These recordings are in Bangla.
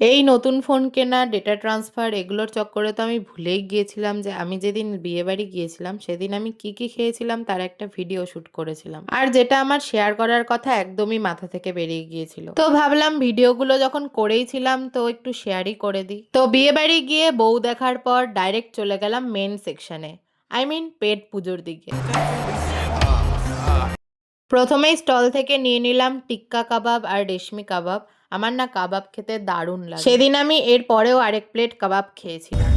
এই নতুন ফোন কেনা, ডেটা ট্রান্সফার এগুলোর চক্করে তো আমি ভুলেই গিয়েছিলাম যে আমি যেদিন বিয়েবাড়ি গিয়েছিলাম সেদিন আমি কি খেয়েছিলাম তার একটা ভিডিও শ্যুট করেছিলাম। আর যেটা আমার শেয়ার করার কথা একদমই মাথা থেকে বেরিয়ে গিয়েছিল। তো ভাবলাম ভিডিওগুলো যখন করেইছিলাম তো একটু শেয়ারই করে দিই। তো বিয়েবাড়ি গিয়ে বউ দেখার পর ডাইরেক্ট চলে গেলাম মেন সেকশনে, আই মিন পেট পুজোর দিকে। প্রথমেই স্টল থেকে নিয়ে নিলাম টিক্কা কাবাব আর রেশমি কাবাব। আমার না কাবাব খেতে দারুণ লাগে। সেদিন আমি এর পরেও আরেক প্লেট কাবাব খেয়েছিলাম।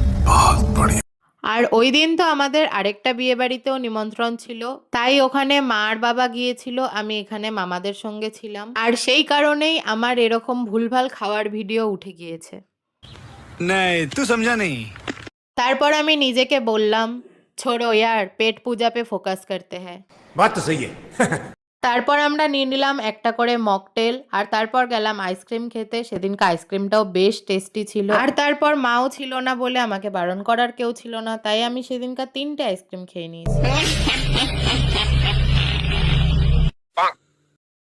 আর ওই দিন তো আমাদের আরেকটা বিয়ে বাড়িতেও নিমন্ত্রণ ছিল, তাই ওখানে মা আর বাবা গিয়েছিল, আমি এখানে মামাদের সঙ্গে ছিলাম। আর সেই কারণেই আমার এরকম ভুলভাল খাওয়ার ভিডিও উঠে গিয়েছে। তারপর আমি নিজেকে বললাম, ছোড়ো ইয়ার, পেট পূজা পে ফোকাস করতে হ্যায়। বাত তো সহি হ্যায়। তারপর আমরা নিয়ে নিলাম একটা করে মকটেল, আর তারপর গেলাম আইসক্রিম খেতে। সেদিনকে আইসক্রিমটাও বেশ টেস্টি ছিল। আর তারপর মাও ছিল না বলে আমাকে বারণ করার কেউ ছিল না, তাই আমি সেদিনকার 3টে আইসক্রিম খেয়ে নিয়েছি।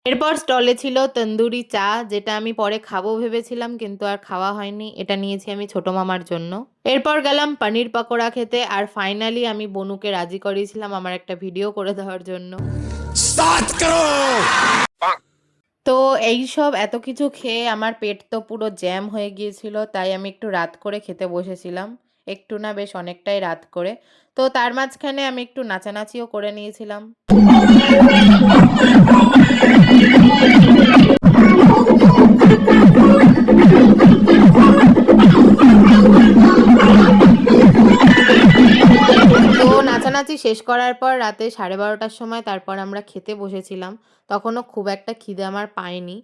এরপর স্টলে ছিল তন্দুরি চা, যেটা আমি পরে খাবো ভেবেছিলাম কিন্তু আর খাওয়া হয়নি। এটা নিয়েছি আমি ছোট মামার জন্য। এরপর গেলাম পনির পকোড়া খেতে, আর ফাইনালি আমি বনুকে রাজি করিয়েছিলাম আমার একটা ভিডিও করে দেওয়ার জন্য। তো এইসব এত কিছু খেয়ে আমার পেট তো পুরো জ্যাম হয়ে গিয়েছিল, তাই আমি একটু রাত করে খেতে বসেছিলাম। একটু না, বেশ অনেকটাই রাত করে। তো তার মাঝখানে আমি একটু নাচানাচিও করে নিয়েছিলাম। তো নাচানাচি শেষ করার পর রাতে 12:30টার সময় তারপর আমরা খেতে বসেছিলাম। তখনও খুব একটা খিদে আমার পায়নি।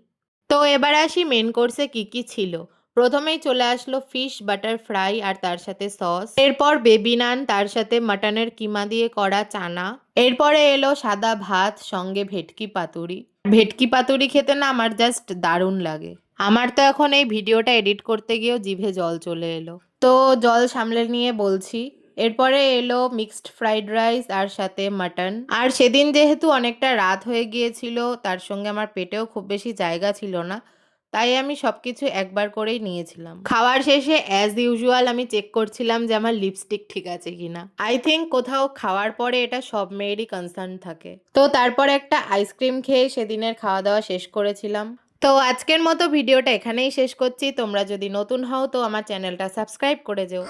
তো এবার আসি মেন কোর্সে কি ছিল। প্রথমেই চলে আসলো ফিশ বাটার ফ্রাই আর তার সাথে সস। এরপর বেবি নান, তার সাথে মাটনের কিমা দিয়ে করা চানা। এরপরে এলো সাদা ভাত, সঙ্গে ভেটকি পাতুরি। ভেটকি পাতুরি খেতে না আমার জাস্ট দারুণ লাগে। আমার তো এখন এই ভিডিওটা এডিট করতে গিয়েও জিভে জল চলে এলো। তো জল সামলে নিয়ে বলছি। এরপরে এলো মিক্সড ফ্রাইড রাইস আর সাথে মাটন। আর সেদিন যেহেতু অনেকটা রাত হয়ে গিয়েছিল, তার সঙ্গে আমার পেটেও খুব বেশি জায়গা ছিল না, তাই আমি সবকিছু একবার করেই নিয়েছিলাম। খাওয়ার শেষে অ্যাজ ইউজুয়াল আমি চেক করছিলাম যে আমার লিপস্টিক ঠিক আছে কিনা। আই থিঙ্ক কোথাও খাওয়ার পরে এটা সব মেয়েরই কনসার্ন থাকে। তো তারপর একটা আইসক্রিম খেয়ে সেদিনের খাওয়া দাওয়া শেষ করেছিলাম। তো আজকের মতো ভিডিওটা এখানেই শেষ করছি। তোমরা যদি নতুন হও তো আমার চ্যানেলটা সাবস্ক্রাইব করে যেও।